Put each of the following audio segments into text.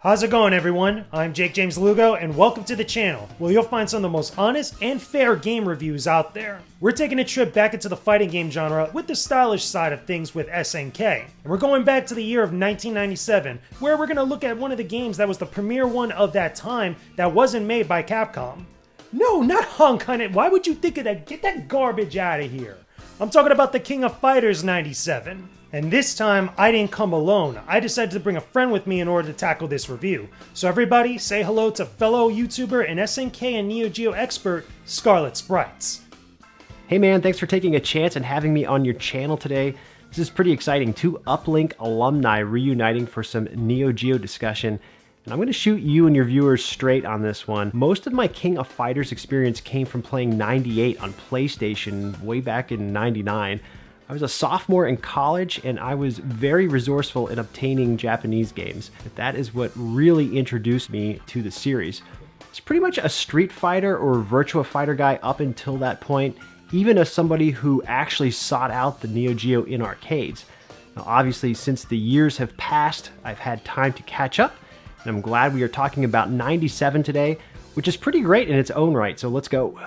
How's it going, everyone? I'm Jakejames Lugo, and welcome to the channel, where you'll find some of the most honest and fair game reviews out there. We're taking a trip back into the fighting game genre with the stylish side of things with SNK. And we're going back to the year of 1997, where we're going to look at one of the games that was the premier one of that time that wasn't made by Capcom. No, not Honkai. Why would you think of that? Get that garbage out of here. I'm talking about the King of Fighters 97. And this time, I didn't come alone. I decided to bring a friend with me in order to tackle this review. So everybody, say hello to fellow YouTuber and SNK and Neo Geo expert, Scarlet Sprites. Hey man, thanks for taking a chance and having me on your channel today. This is pretty exciting. Two Uplink alumni reuniting for some Neo Geo discussion. And I'm going to shoot you and your viewers straight on this one. Most of my King of Fighters experience came from playing 98 on PlayStation way back in 99. I was a sophomore in college and I was very resourceful in obtaining Japanese games. That is what really introduced me to the series. It's pretty much a Street Fighter or Virtua Fighter guy up until that point, even as somebody who actually sought out the Neo Geo in arcades. Now obviously, since the years have passed, I've had time to catch up, and I'm glad we are talking about 97 today, which is pretty great in its own right, so let's go.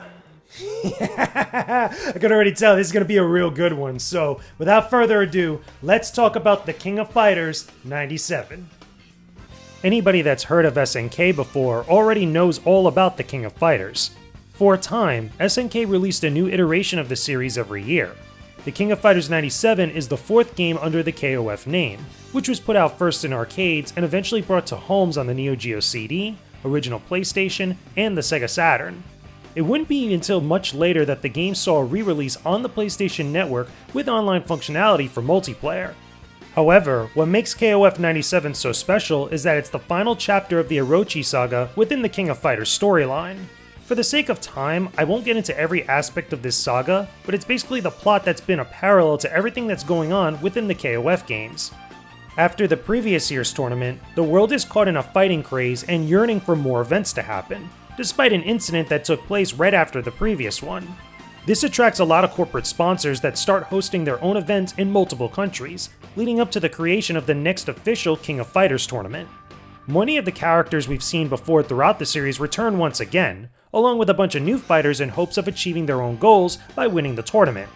I can already tell this is going to be a real good one, so without further ado, let's talk about the King of Fighters 97. Anybody that's heard of SNK before already knows all about the King of Fighters. For a time, SNK released a new iteration of the series every year. The King of Fighters 97 is the fourth game under the KOF name, which was put out first in arcades and eventually brought to homes on the Neo Geo CD, original PlayStation, and the Sega Saturn. It wouldn't be until much later that the game saw a re-release on the PlayStation Network with online functionality for multiplayer. However, what makes KOF 97 so special is that it's the final chapter of the Orochi saga within the King of Fighters storyline. For the sake of time, I won't get into every aspect of this saga, but it's basically the plot that's been a parallel to everything that's going on within the KOF games. After the previous year's tournament, the world is caught in a fighting craze and yearning for more events to happen, despite an incident that took place right after the previous one. This attracts a lot of corporate sponsors that start hosting their own events in multiple countries, leading up to the creation of the next official King of Fighters tournament. Many of the characters we've seen before throughout the series return once again, along with a bunch of new fighters in hopes of achieving their own goals by winning the tournament.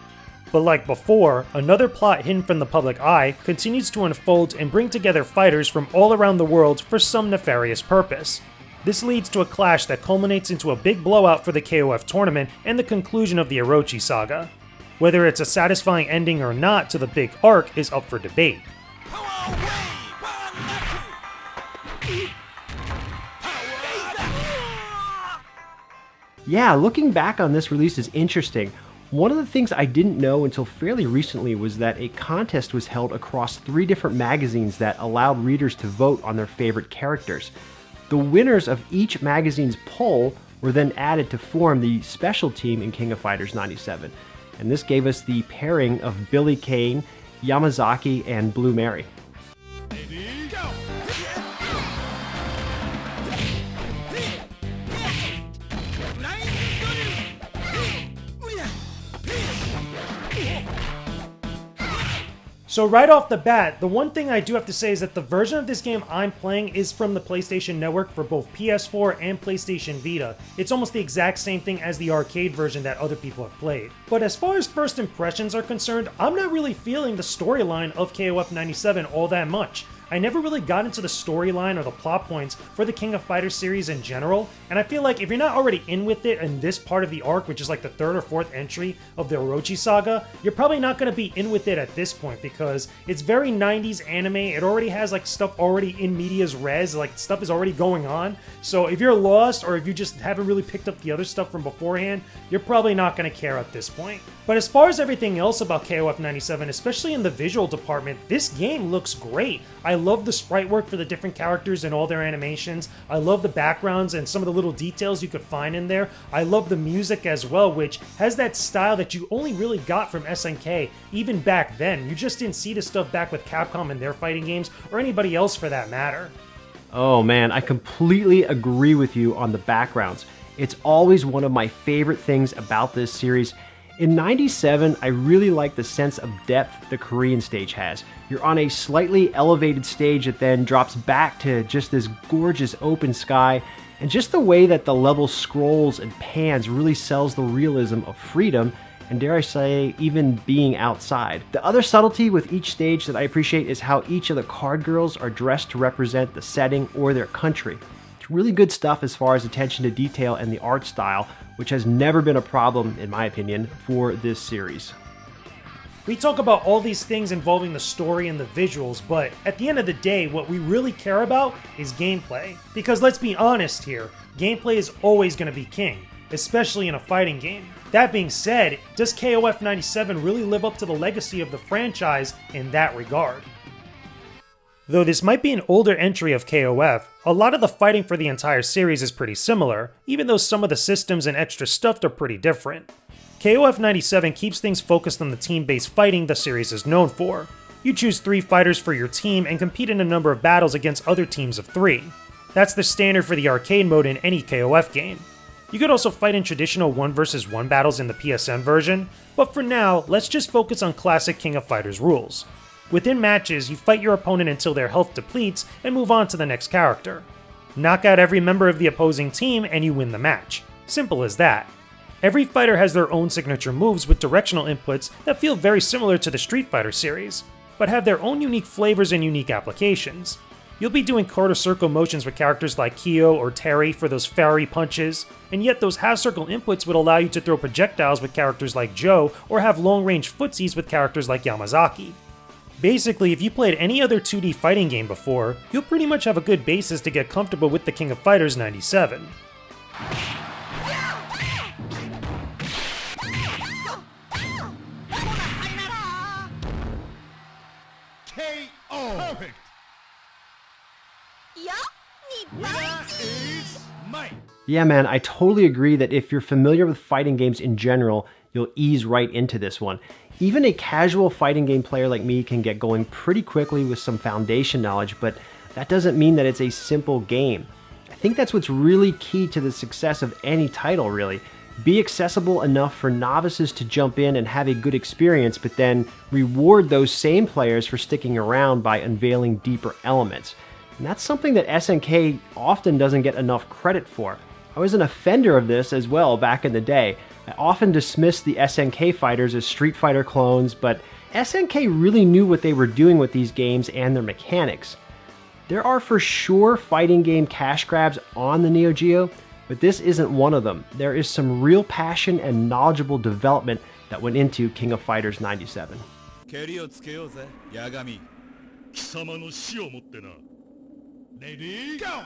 But like before, another plot hidden from the public eye continues to unfold and bring together fighters from all around the world for some nefarious purpose. This leads to a clash that culminates into a big blowout for the KOF tournament and the conclusion of the Orochi saga. Whether it's a satisfying ending or not to the big arc is up for debate. Yeah, looking back on this release is interesting. One of the things I didn't know until fairly recently was that a contest was held across 3 different magazines that allowed readers to vote on their favorite characters. The winners of each magazine's poll were then added to form the special team in King of Fighters 97, and this gave us the pairing of Billy Kane, Yamazaki, and Blue Mary. So right off the bat, the one thing I do have to say is that the version of this game I'm playing is from the PlayStation Network for both PS4 and PlayStation Vita. It's almost the exact same thing as the arcade version that other people have played. But as far as first impressions are concerned, I'm not really feeling the storyline of KOF 97 all that much. I never really got into the storyline or the plot points for the King of Fighters series in general, and I feel like if you're not already in with it in this part of the arc, which is like the 3rd or 4th entry of the Orochi saga, you're probably not going to be in with it at this point because it's very 90s anime. It already has like stuff already in medias res, like stuff is already going on. So if you're lost or if you just haven't really picked up the other stuff from beforehand, you're probably not going to care at this point. But as far as everything else about KOF 97, especially in the visual department, this game looks great. I love the sprite work for the different characters and all their animations. I love the backgrounds and some of the little details you could find in there. I love the music as well, which has that style that you only really got from SNK even back then. You just didn't see this stuff back with Capcom and their fighting games, or anybody else for that matter. Oh man, I completely agree with you on the backgrounds. It's always one of my favorite things about this series. In 97, I really like the sense of depth the Korean stage has. You're on a slightly elevated stage that then drops back to just this gorgeous open sky, and just the way that the level scrolls and pans really sells the realism of freedom, and dare I say, even being outside. The other subtlety with each stage that I appreciate is how each of the card girls are dressed to represent the setting or their country. It's really good stuff as far as attention to detail and the art style, which has never been a problem, in my opinion, for this series. We talk about all these things involving the story and the visuals, but at the end of the day, what we really care about is gameplay. Because let's be honest here, gameplay is always going to be king, especially in a fighting game. That being said, does KOF 97 really live up to the legacy of the franchise in that regard? Though this might be an older entry of KOF, a lot of the fighting for the entire series is pretty similar, even though some of the systems and extra stuff are pretty different. KOF 97 keeps things focused on the team-based fighting the series is known for. You choose 3 fighters for your team and compete in a number of battles against other teams of 3. That's the standard for the arcade mode in any KOF game. You could also fight in traditional 1 vs 1 battles in the PSN version, but for now, let's just focus on classic King of Fighters rules. Within matches, you fight your opponent until their health depletes and move on to the next character. Knock out every member of the opposing team and you win the match. Simple as that. Every fighter has their own signature moves with directional inputs that feel very similar to the Street Fighter series, but have their own unique flavors and unique applications. You'll be doing quarter circle motions with characters like Kyo or Terry for those fiery punches, and yet those half circle inputs would allow you to throw projectiles with characters like Joe or have long range footsies with characters like Yamazaki. Basically, if you played any other 2D fighting game before, you'll pretty much have a good basis to get comfortable with the King of Fighters 97. Perfect. Yeah man, I totally agree that if you're familiar with fighting games in general, you'll ease right into this one. Even a casual fighting game player like me can get going pretty quickly with some foundation knowledge, but that doesn't mean that it's a simple game. I think that's what's really key to the success of any title, really. Be accessible enough for novices to jump in and have a good experience, but then reward those same players for sticking around by unveiling deeper elements. And that's something that SNK often doesn't get enough credit for. I was an offender of this as well back in the day. I often dismissed the SNK fighters as Street Fighter clones, but SNK really knew what they were doing with these games and their mechanics. There are for sure fighting game cash grabs on the Neo Geo, but this isn't one of them. There is some real passion and knowledgeable development that went into King of Fighters 97. Ready, go!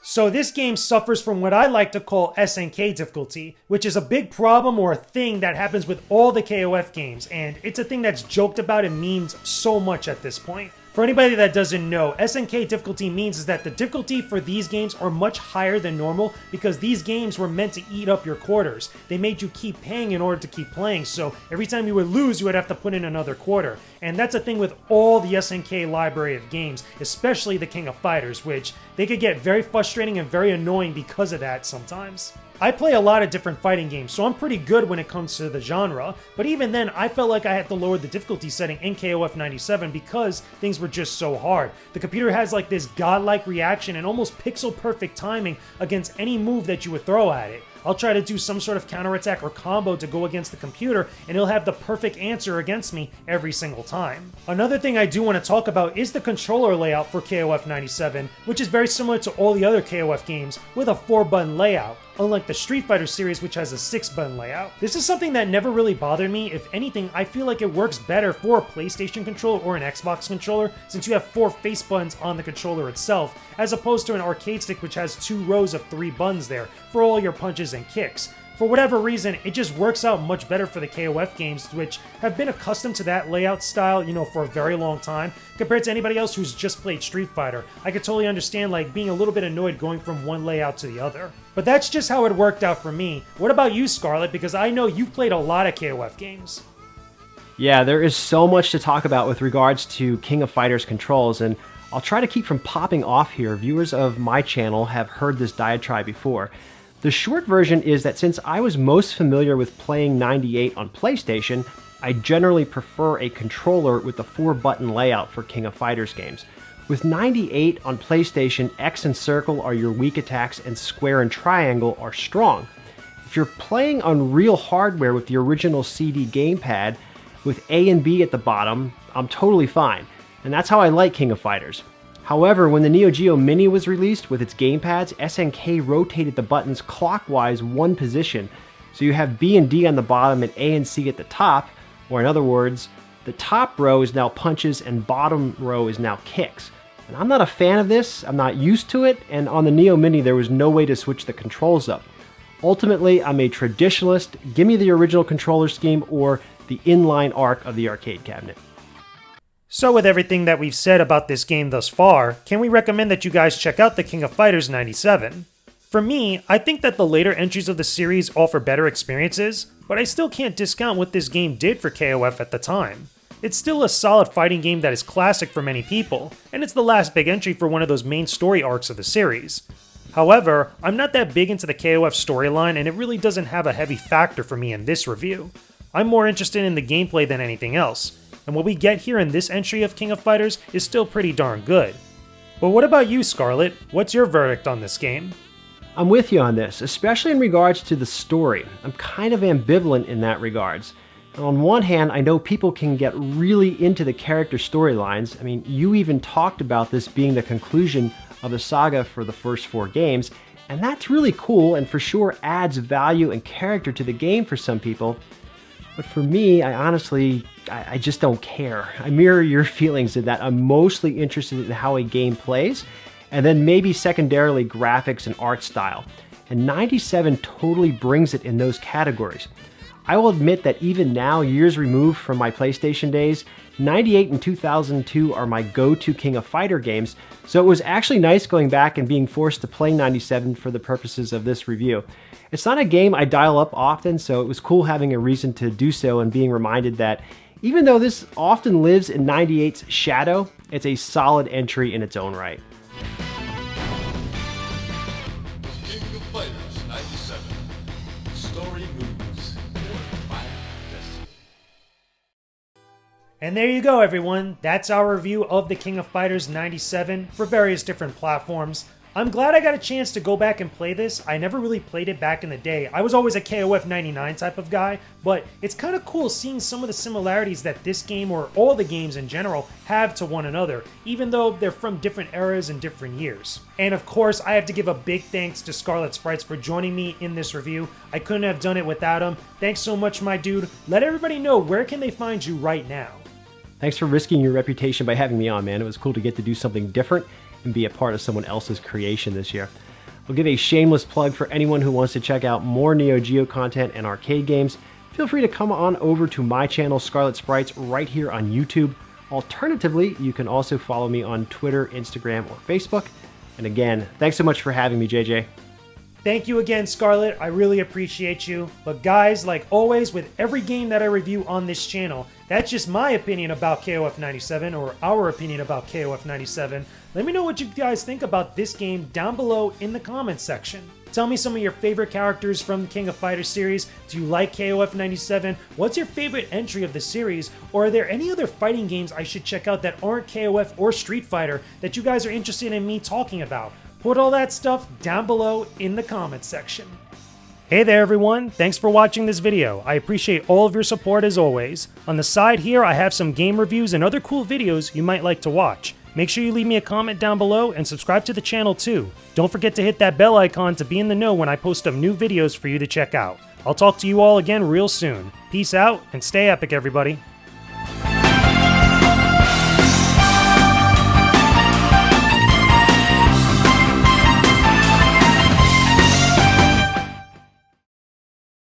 So this game suffers from what I like to call SNK difficulty, which is a big problem or a thing that happens with all the KOF games, and it's a thing that's joked about and memed so much at this point. For anybody that doesn't know, SNK difficulty means is that the difficulty for these games are much higher than normal because these games were meant to eat up your quarters. They made you keep paying in order to keep playing, so every time you would lose, you would have to put in another quarter. And that's a thing with all the SNK library of games, especially the King of Fighters, which they could get very frustrating and very annoying because of that sometimes. I play a lot of different fighting games, so I'm pretty good when it comes to the genre, but even then, I felt like I had to lower the difficulty setting in KOF 97 because things were just so hard. The computer has like this godlike reaction and almost pixel-perfect timing against any move that you would throw at it. I'll try to do some sort of counterattack or combo to go against the computer, and it'll have the perfect answer against me every single time. Another thing I do want to talk about is the controller layout for KOF 97, which is very similar to all the other KOF games with a 4-button layout, unlike the Street Fighter series which has a 6-button layout. This is something that never really bothered me. If anything, I feel like it works better for a PlayStation controller or an Xbox controller since you have 4 face buttons on the controller itself, as opposed to an arcade stick which has 2 rows of 3 buttons there for all your punches and kicks. For whatever reason, it just works out much better for the KOF games, which have been accustomed to that layout style, for a very long time, compared to anybody else who's just played Street Fighter. I could totally understand being a little bit annoyed going from one layout to the other. But that's just how it worked out for me. What about you, Scarlet? Because I know you've played a lot of KOF games. Yeah, there is so much to talk about with regards to King of Fighters controls, and I'll try to keep from popping off here. Viewers of my channel have heard this diatribe before. The short version is that since I was most familiar with playing 98 on PlayStation, I generally prefer a controller with the 4-button layout for King of Fighters games. With 98 on PlayStation, X and circle are your weak attacks and square and triangle are strong. If you're playing on real hardware with the original CD gamepad with A and B at the bottom, I'm totally fine. And that's how I like King of Fighters. However, when the Neo Geo Mini was released with its gamepads, SNK rotated the buttons clockwise one position. So you have B and D on the bottom and A and C at the top, or in other words, the top row is now punches and bottom row is now kicks. And I'm not a fan of this, I'm not used to it, and on the Neo Mini there was no way to switch the controls up. Ultimately, I'm a traditionalist. Give me the original controller scheme or the inline arc of the arcade cabinet. So with everything that we've said about this game thus far, can we recommend that you guys check out the King of Fighters 97? For me, I think that the later entries of the series offer better experiences, but I still can't discount what this game did for KOF at the time. It's still a solid fighting game that is classic for many people, and it's the last big entry for one of those main story arcs of the series. However, I'm not that big into the KOF storyline, and it really doesn't have a heavy factor for me in this review. I'm more interested in the gameplay than anything else, and what we get here in this entry of King of Fighters is still pretty darn good. But what about you, Scarlet? What's your verdict on this game? I'm with you on this, especially in regards to the story. I'm kind of ambivalent in that regards. On one hand, I know people can get really into the character storylines. I mean, you even talked about this being the conclusion of the saga for the first 4 games, and that's really cool and for sure adds value and character to the game for some people. But for me, I just don't care. I mirror your feelings in that I'm mostly interested in how a game plays, and then maybe secondarily graphics and art style. And 97 totally brings it in those categories. I will admit that even now, years removed from my PlayStation days, 98 and 2002 are my go-to King of Fighter games, so it was actually nice going back and being forced to play 97 for the purposes of this review. It's not a game I dial up often, so it was cool having a reason to do so and being reminded that even though this often lives in 98's shadow, it's a solid entry in its own right. King of Fighters 97. Story moves. My destiny. And there you go, everyone. That's our review of the King of Fighters 97 for various different platforms. I'm glad I got a chance to go back and play this. I never really played it back in the day. I was always a KOF 99 type of guy, but it's kind of cool seeing some of the similarities that this game, or all the games in general, have to one another, even though they're from different eras and different years. And of course, I have to give a big thanks to Scarlet Sprites for joining me in this review. I couldn't have done it without him. Thanks so much, my dude. Let everybody know, where can they find you right now? Thanks for risking your reputation by having me on, man. It was cool to get to do something different and be a part of someone else's creation this year. I'll give a shameless plug for anyone who wants to check out more Neo Geo content and arcade games. Feel free to come on over to my channel, Scarlet Sprites, right here on YouTube. Alternatively, you can also follow me on Twitter, Instagram, or Facebook. And again, thanks so much for having me, JJ. Thank you again, Scarlet. I really appreciate you. But guys, like always, with every game that I review on this channel, that's just my opinion about KOF 97, or our opinion about KOF 97. Let me know what you guys think about this game down below in the comments section. Tell me some of your favorite characters from the King of Fighters series. Do you like KOF 97? What's your favorite entry of the series? Or are there any other fighting games I should check out that aren't KOF or Street Fighter that you guys are interested in me talking about? Put all that stuff down below in the comments section. Hey there everyone, thanks for watching this video. I appreciate all of your support as always. On the side here I have some game reviews and other cool videos you might like to watch. Make sure you leave me a comment down below and subscribe to the channel too. Don't forget to hit that bell icon to be in the know when I post up new videos for you to check out. I'll talk to you all again real soon. Peace out and stay epic everybody.